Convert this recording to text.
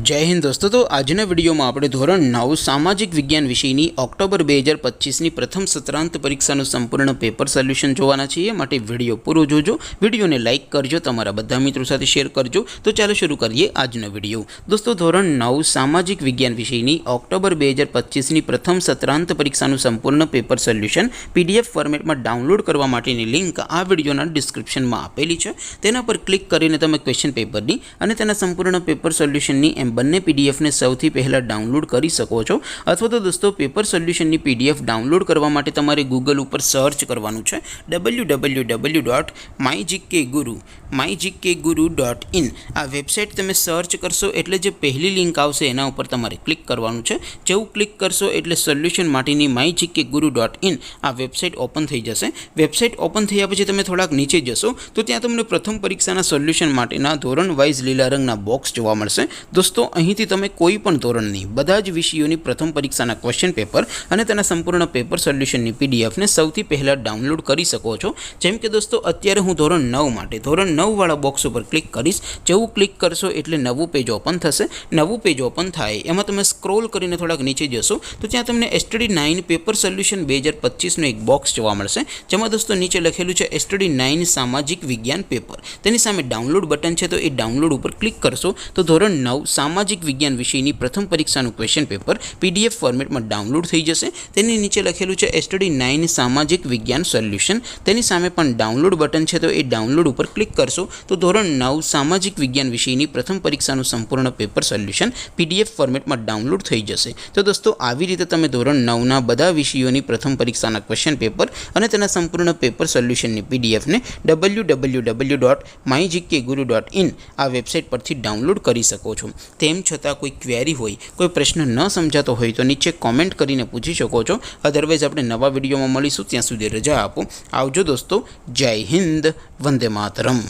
जय हिंद दोस्तों। तो आजना विडियो में આપણે ધોરણ 9 સામાજિક વિજ્ઞાન વિષયની ઓક્ટોબર 2025ની પ્રથમ સત્રાંત પરીક્ષાનું સંપૂર્ણ પેપર સોલ્યુશન જોવાના છીએ। માટે વિડિયો પૂરો જોજો, વિડિયોને લાઈક કરજો, તમારા બધા મિત્રો સાથે શેર કરજો। તો ચાલો શરૂ કરીએ આજનો વિડિયો। દોસ્તો ધોરણ 9 સામાજિક વિજ્ઞાન વિષયની ઓક્ટોબર 2025ની પ્રથમ સત્રાંત પરીક્ષાનું સંપૂર્ણ પેપર સોલ્યુશન પીડીએફ ફોર્મેટમાં ડાઉનલોડ કરવા માટેની લિંક આ વિડિયોના ડિસ્ક્રિપ્શનમાં આપેલી છે। તેના પર ક્લિક કરીને તમે ક્વેશ્ચન પેપરની અને તેના સંપૂર્ણ પેપર સોલ્યુશનની બંને पीडीएफ ने સૌથી પહેલા ડાઉનલોડ કરી શકો છો। અથવા તો દોસ્તો પેપર સોલ્યુશનની પીડીએફ ડાઉનલોડ કરવા માટે તમારે ગૂગલ ઉપર સર્ચ કરવાનું છે www.mygkguru.in। આ વેબસાઇટ તમે સર્ચ કરશો એટલે જે પહેલી લિંક આવશે એના ઉપર તમારે ક્લિક કરવાનું છે। જેવું ક્લિક કરશો એટલે સોલ્યુશન માટેની mygkguru.in આ વેબસાઇટ ઓપન થઈ જશે। વેબસાઇટ ઓપન થયા પછી તમે થોડાક નીચે જશો તો ત્યાં તમને પ્રથમ પરીક્ષાના સોલ્યુશન માટેના ધોરણ વાઇઝ લીલા રંગના બોક્સ જોવા મળશે। दोस्तों અહીંથી તમે કોઈ પણ ધોરણની બધા જ વિષયોની પ્રથમ પરીક્ષાના ક્વેશ્ચન પેપર અને તેના સંપૂર્ણ પેપર સોલ્યુશનની પીડીએફને સૌથી પહેલા ડાઉનલોડ કરી શકો છો। જેમ કે દોસ્તો અત્યારે હું ધોરણ 9 માટે ધોરણ 9 વાળા બોક્સ ઉપર ક્લિક કરીશ। જેવું ક્લિક કરશો એટલે નવું પેજ ઓપન થશે। નવું પેજ ઓપન થાય એમાં તમે સ્ક્રોલ કરીને થોડાક નીચે જશો તો ત્યાં તમને STD 9 પેપર સોલ્યુશન 2025નું એક બોક્સ જોવા મળશે। જેમાં દોસ્તો નીચે લખેલું છે STD 9 સામાજિક વિજ્ઞાન પેપર। તેની સામે ડાઉનલોડ બટન છે તો એ ડાઉનલોડ ઉપર ક્લિક કરશો તો ધોરણ 9 સામાજિક વિજ્ઞાન વિષયની પ્રથમ પરીક્ષાનું ક્વેશ્ચન પેપર પીડીએફ ફોર્મેટમાં ડાઉનલોડ થઈ જશે। તેની નીચે લખેલું છે STD 9 સામાજિક વિજ્ઞાન સોલ્યુશન। તેની સામે પણ ડાઉનલોડ બટન છે તો એ ડાઉનલોડ ઉપર ક્લિક કરશો તો ધોરણ 9 સામાજિક વિજ્ઞાન વિષયની પ્રથમ પરીક્ષાનું સંપૂર્ણ પેપર સોલ્યુશન પીડીએફ ફોર્મેટમાં ડાઉનલોડ થઈ જશે। તો દોસ્તો આવી રીતે તમે ધોરણ 9ના બધા વિષયોની પ્રથમ પરીક્ષાના ક્વેશ્ચન પેપર અને તેના સંપૂર્ણ પેપર સોલ્યુશનની પીડીએફને www.mygkguru.in આ વેબસાઇટ પરથી ડાઉનલોડ કરી શકો છો। તેમ છતાં કોઈ ક્વેરી હોય, કોઈ પ્રશ્ન ન સમજાતો હોય તો નીચે કોમેન્ટ કરીને પૂછી શકો છો। અધરવાઇઝ આપણે નવા વિડીયોમાં મળીશું, ત્યાં સુધી રજા આપો। આવજો દોસ્તો, જય હિન્દ, વંદે માતરમ।